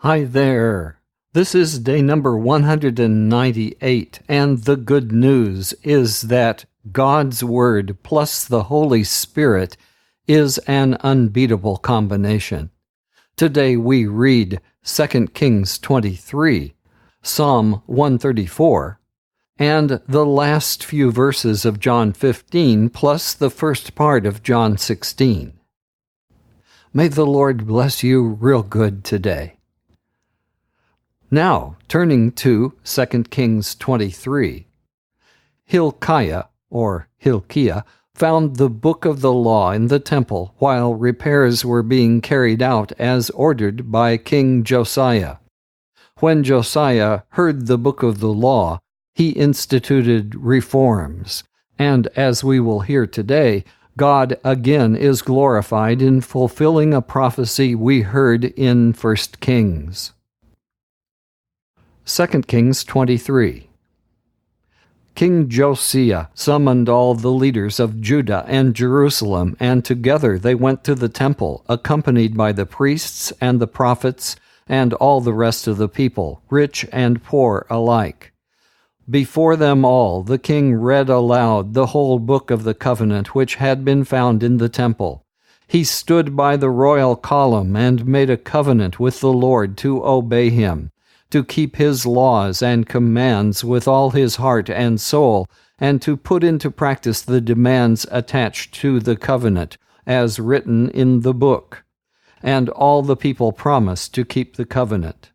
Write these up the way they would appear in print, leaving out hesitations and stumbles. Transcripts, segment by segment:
Hi there. This is day number 198, and the good news is that God's Word plus the Holy Spirit is an unbeatable combination. Today we read 2 Kings 23, Psalm 134, and the last few verses of John 15 plus the first part of John 16. May the Lord bless you real good today. Now, turning to 2 Kings 23. Hilkiah, or Hilkiah, found the book of the law in the temple while repairs were being carried out as ordered by King Josiah. When Josiah heard the book of the law, he instituted reforms, and as we will hear today, God again is glorified in fulfilling a prophecy we heard in 1 Kings. 2 Kings 23. King Josiah summoned all the leaders of Judah and Jerusalem, and together they went to the temple, accompanied by the priests and the prophets and all the rest of the people, rich and poor alike. Before them all, the king read aloud the whole book of the covenant which had been found in the temple. He stood by the royal column and made a covenant with the Lord to obey him, to keep his laws and commands with all his heart and soul, and to put into practice the demands attached to the covenant, as written in the book. And all the people promised to keep the covenant.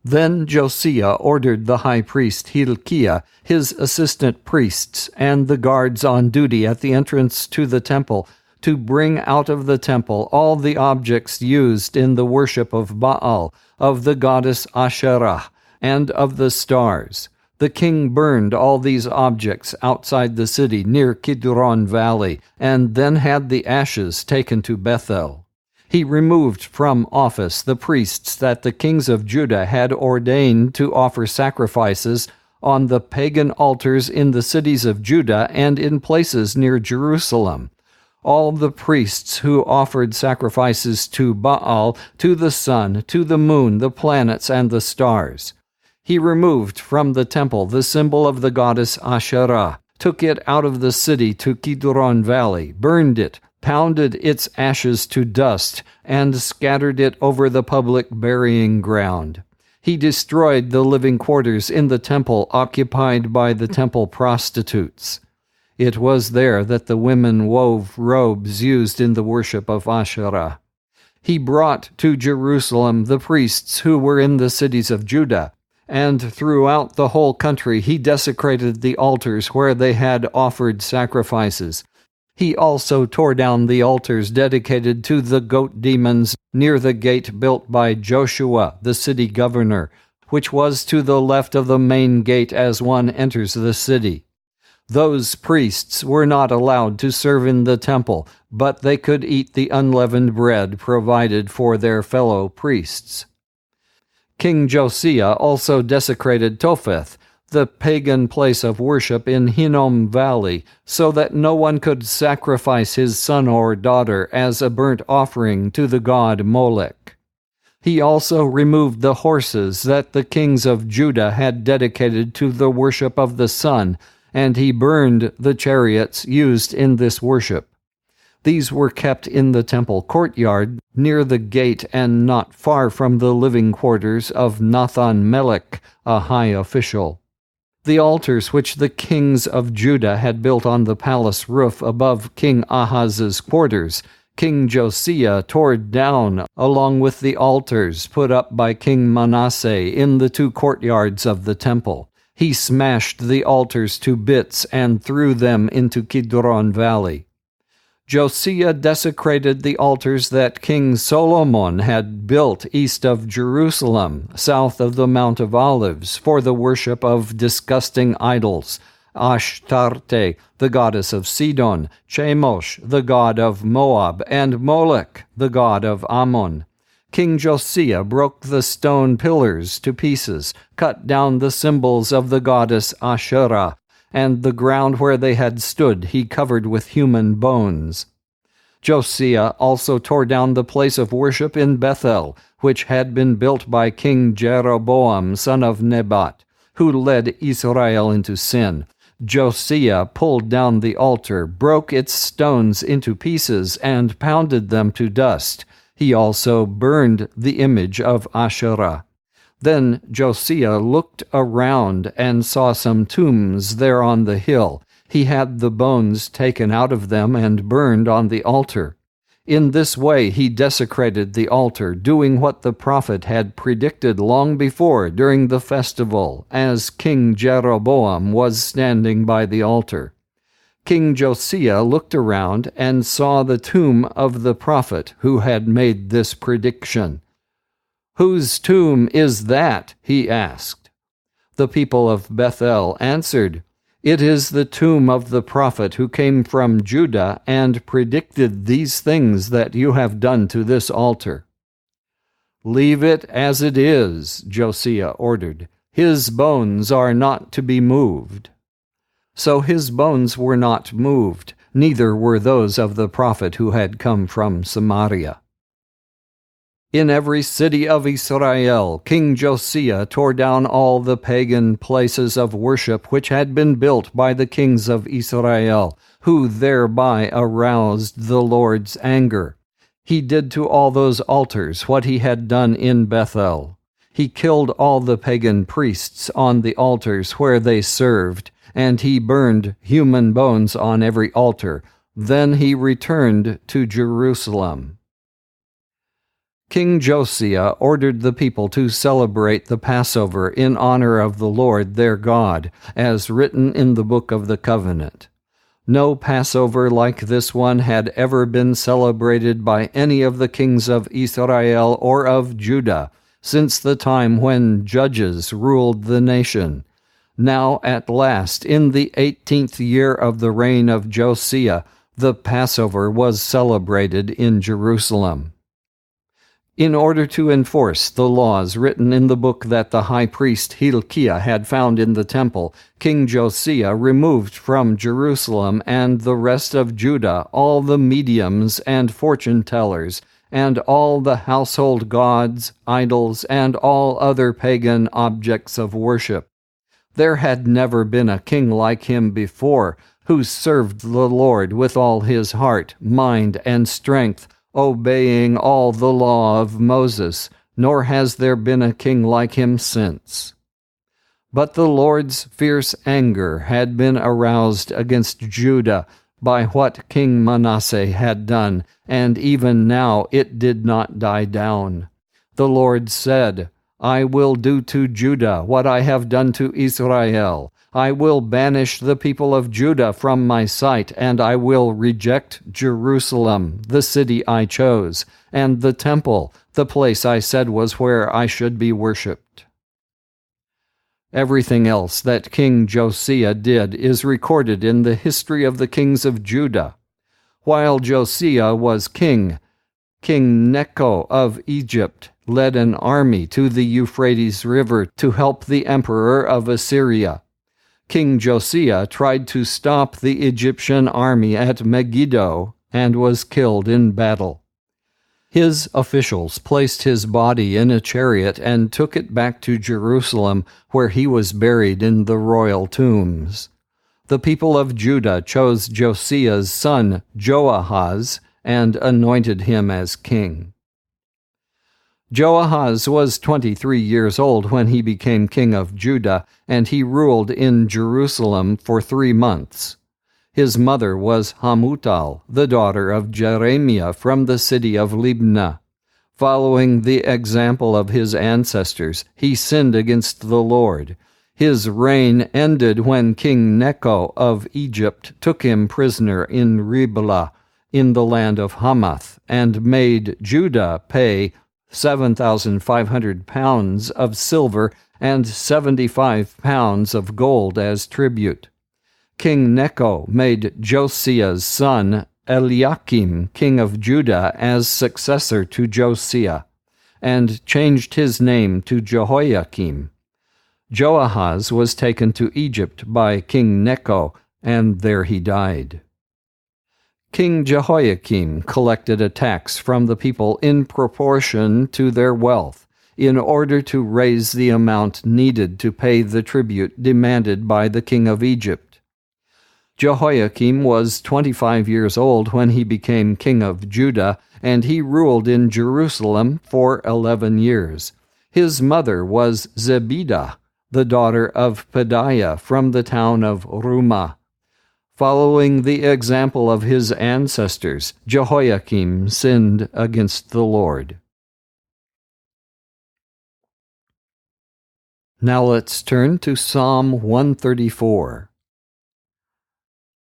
Then Josiah ordered the high priest Hilkiah, his assistant priests, and the guards on duty at the entrance to the temple, to bring out of the temple all the objects used in the worship of Baal, of the goddess Asherah, and of the stars. The king burned all these objects outside the city near Kidron Valley, and then had the ashes taken to Bethel. He removed from office the priests that the kings of Judah had ordained to offer sacrifices on the pagan altars in the cities of Judah and in places near Jerusalem. All the priests who offered sacrifices to Baal, to the sun, to the moon, the planets, and the stars. He removed from the temple the symbol of the goddess Asherah, took it out of the city to Kidron Valley, burned it, pounded its ashes to dust, and scattered it over the public burying ground. He destroyed the living quarters in the temple occupied by the temple prostitutes. It was there that the women wove robes used in the worship of Asherah. He brought to Jerusalem the priests who were in the cities of Judah, and throughout the whole country he desecrated the altars where they had offered sacrifices. He also tore down the altars dedicated to the goat demons near the gate built by Joshua, the city governor, which was to the left of the main gate as one enters the city. Those priests were not allowed to serve in the temple, but they could eat the unleavened bread provided for their fellow priests. King Josiah also desecrated Topheth, the pagan place of worship in Hinnom Valley, so that no one could sacrifice his son or daughter as a burnt offering to the god Molech. He also removed the horses that the kings of Judah had dedicated to the worship of the sun, and he burned the chariots used in this worship. These were kept in the temple courtyard near the gate and not far from the living quarters of Nathan-Melech, a high official. The altars which the kings of Judah had built on the palace roof above King Ahaz's quarters, King Josiah tore down, along with the altars put up by King Manasseh in the two courtyards of the temple. He smashed the altars to bits and threw them into Kidron Valley. Josiah desecrated the altars that King Solomon had built east of Jerusalem, south of the Mount of Olives, for the worship of disgusting idols, Ashtarte, the goddess of Sidon, Chemosh, the god of Moab, and Molech, the god of Ammon. King Josiah broke the stone pillars to pieces, cut down the symbols of the goddess Asherah, and the ground where they had stood he covered with human bones. Josiah also tore down the place of worship in Bethel, which had been built by King Jeroboam son of Nebat, who led Israel into sin. Josiah pulled down the altar, broke its stones into pieces, and pounded them to dust. He also burned the image of Asherah. Then Josiah looked around and saw some tombs there on the hill. He had the bones taken out of them and burned on the altar. In this way he desecrated the altar, doing what the prophet had predicted long before during the festival, as King Jeroboam was standing by the altar. King Josiah looked around and saw the tomb of the prophet who had made this prediction. "Whose tomb is that?" he asked. The people of Bethel answered, "It is the tomb of the prophet who came from Judah and predicted these things that you have done to this altar." "Leave it as it is," Josiah ordered. "His bones are not to be moved." So his bones were not moved, neither were those of the prophet who had come from Samaria. In every city of Israel, King Josiah tore down all the pagan places of worship which had been built by the kings of Israel, who thereby aroused the Lord's anger. He did to all those altars what he had done in Bethel. He killed all the pagan priests on the altars where they served, and he burned human bones on every altar. Then he returned to Jerusalem. King Josiah ordered the people to celebrate the Passover in honor of the Lord their God, as written in the Book of the Covenant. No Passover like this one had ever been celebrated by any of the kings of Israel or of Judah, since the time when judges ruled the nation. Now at last, in the 18th year of the reign of Josiah, the Passover was celebrated in Jerusalem. In order to enforce the laws written in the book that the high priest Hilkiah had found in the temple, King Josiah removed from Jerusalem and the rest of Judah all the mediums and fortune-tellers, and all the household gods, idols, and all other pagan objects of worship. There had never been a king like him before, who served the Lord with all his heart, mind, and strength, obeying all the law of Moses, nor has there been a king like him since. But the Lord's fierce anger had been aroused against Judah by what King Manasseh had done, and even now it did not die down. The Lord said, "I will do to Judah what I have done to Israel. I will banish the people of Judah from my sight, and I will reject Jerusalem, the city I chose, and the temple, the place I said was where I should be worshipped." Everything else that King Josiah did is recorded in the history of the kings of Judah. While Josiah was king, King Necho of Egypt led an army to the Euphrates River to help the emperor of Assyria. King Josiah tried to stop the Egyptian army at Megiddo and was killed in battle. His officials placed his body in a chariot and took it back to Jerusalem, where he was buried in the royal tombs. The people of Judah chose Josiah's son Joahaz and anointed him as king. Joahaz was 23 years old when he became king of Judah, and he ruled in Jerusalem for 3 months. His mother was Hamutal, the daughter of Jeremiah from the city of Libnah. Following the example of his ancestors, he sinned against the Lord. His reign ended when King Necho of Egypt took him prisoner in Riblah, in the land of Hamath, and made Judah pay 7,500 pounds of silver and 75 pounds of gold as tribute. King Necho made Josiah's son Eliakim king of Judah as successor to Josiah, and changed his name to Jehoiakim. Joahaz was taken to Egypt by King Necho, and there he died. King Jehoiakim collected a tax from the people in proportion to their wealth, in order to raise the amount needed to pay the tribute demanded by the king of Egypt. Jehoiakim was 25 years old when he became king of Judah, and he ruled in Jerusalem for 11 years. His mother was Zebidah, the daughter of Pedaiah from the town of Rumah. Following the example of his ancestors, Jehoiakim sinned against the Lord. Now let's turn to Psalm 134.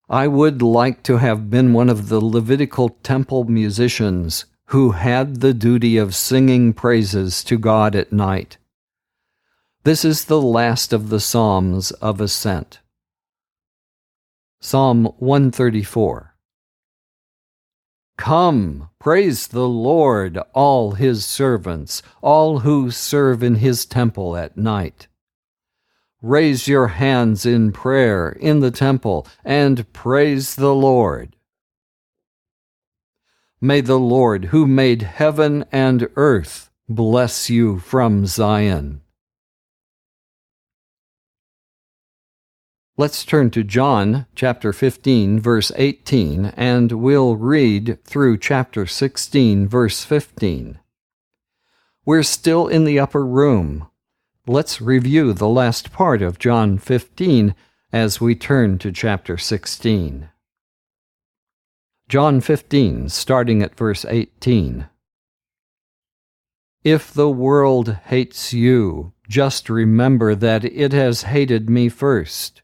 I would like to have been one of the Levitical temple musicians who had the duty of singing praises to God at night. This is the last of the Psalms of Ascent. Psalm 134. Come, praise the Lord, all his servants, all who serve in his temple at night. Raise your hands in prayer in the temple and praise the Lord. May the Lord, who made heaven and earth, bless you from Zion. Let's turn to John chapter 15, verse 18, and we'll read through chapter 16, verse 15. We're still in the upper room. Let's review the last part of John 15 as we turn to chapter 16. John 15, starting at verse 18. If the world hates you, just remember that it has hated me first.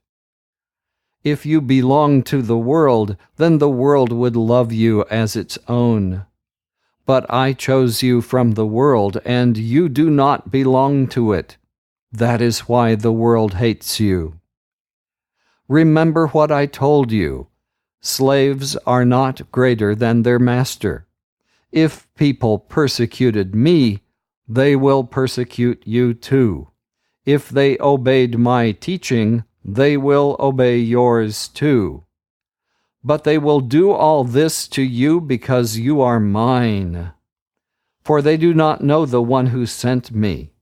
If you belong to the world, then the world would love you as its own. But I chose you from the world, and you do not belong to it. That is why the world hates you. Remember what I told you. Slaves are not greater than their master. If people persecuted me, they will persecute you too. If they obeyed my teaching, they will obey yours too. But they will do all this to you because you are mine. For they do not know the one who sent me.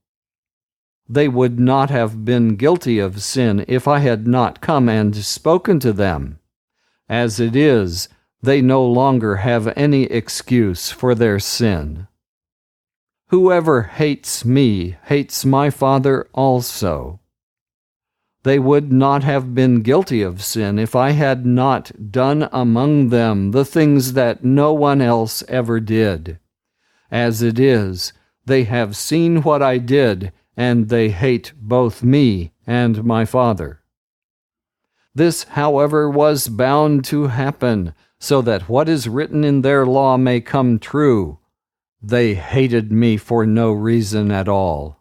They would not have been guilty of sin if I had not come and spoken to them. As it is, they no longer have any excuse for their sin. Whoever hates me hates my Father also. They would not have been guilty of sin if I had not done among them the things that no one else ever did. As it is, they have seen what I did, and they hate both me and my Father. This, however, was bound to happen, so that what is written in their law may come true. They hated me for no reason at all.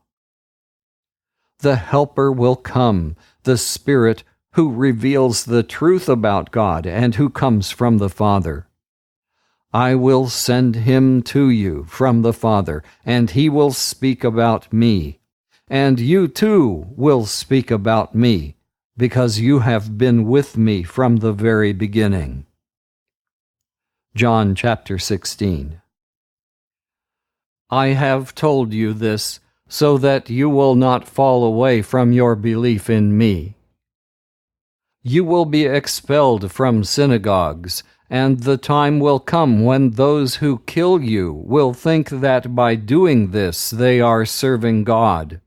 The Helper will come, the Spirit who reveals the truth about God and who comes from the Father. I will send him to you from the Father, and he will speak about me. And you too will speak about me, because you have been with me from the very beginning. John chapter 16. I have told you this so that you will not fall away from your belief in me. You will be expelled from synagogues, and the time will come when those who kill you will think that by doing this they are serving God.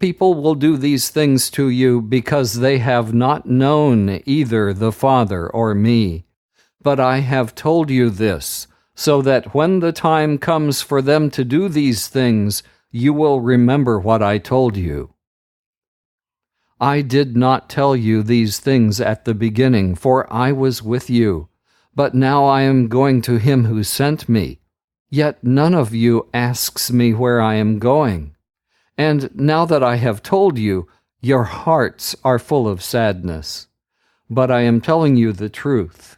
People will do these things to you because they have not known either the Father or me. But I have told you this, so that when the time comes for them to do these things, you will remember what I told you. I did not tell you these things at the beginning, for I was with you. But now I am going to him who sent me. Yet none of you asks me where I am going. And now that I have told you, your hearts are full of sadness. But I am telling you the truth.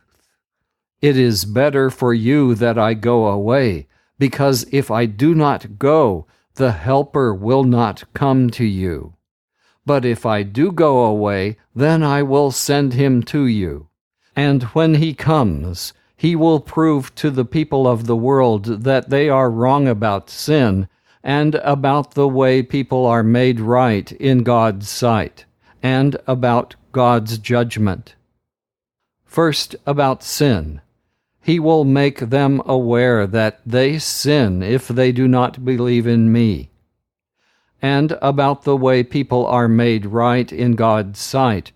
It is better for you that I go away, because if I do not go, the Helper will not come to you. But if I do go away, then I will send him to you. And when he comes, He will prove to the people of the world that they are wrong about sin and about the way people are made right in God's sight, and about God's judgment. First, about sin. He will make them aware that they sin if they do not believe in me. And about the way people are made right in God's sight.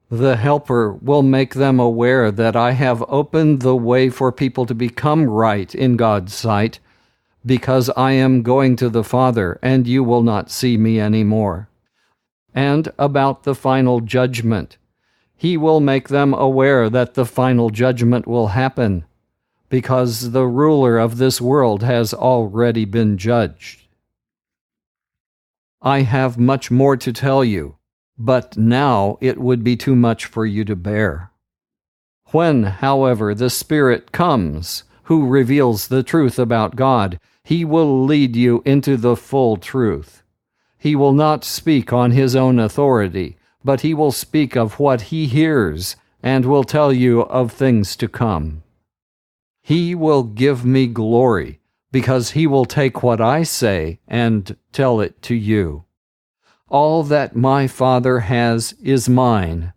The Helper will make them aware that I have opened the way for people to become right in God's sight, because I am going to the Father, and you will not see me anymore. And about the final judgment. He will make them aware that the final judgment will happen, because the ruler of this world has already been judged. I have much more to tell you, but now it would be too much for you to bear. When, however, the Spirit comes, who reveals the truth about God, he will lead you into the full truth. He will not speak on his own authority, but he will speak of what he hears, and will tell you of things to come. He will give me glory, because he will take what I say and tell it to you. All that my Father has is mine.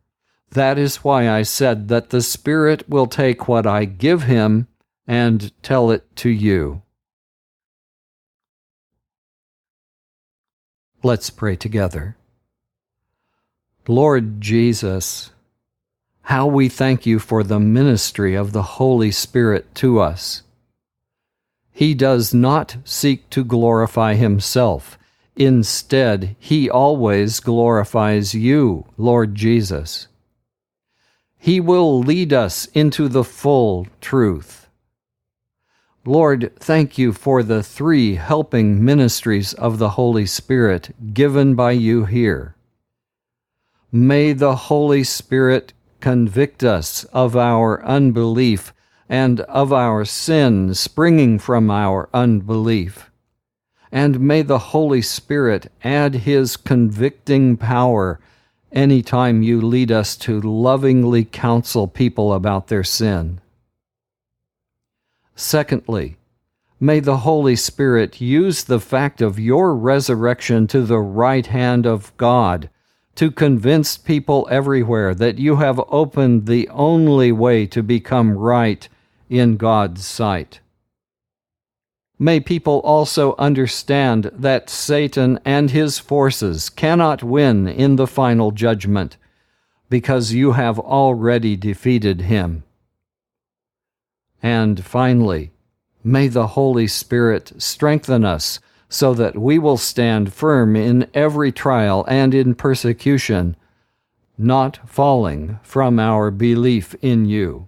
That is why I said that the Spirit will take what I give him and tell it to you. Let's pray together. Lord Jesus, how we thank you for the ministry of the Holy Spirit to us. He does not seek to glorify himself. Instead, he always glorifies you, Lord Jesus. He will lead us into the full truth. Lord, thank you for the 3 helping ministries of the Holy Spirit given by you here. May the Holy Spirit convict us of our unbelief and of our sin springing from our unbelief. And may the Holy Spirit add his convicting power any time you lead us to lovingly counsel people about their sin. Secondly, may the Holy Spirit use the fact of your resurrection to the right hand of God to convince people everywhere that you have opened the only way to become right in God's sight. May people also understand that Satan and his forces cannot win in the final judgment, because you have already defeated him. And finally, may the Holy Spirit strengthen us so that we will stand firm in every trial and in persecution, not falling from our belief in you.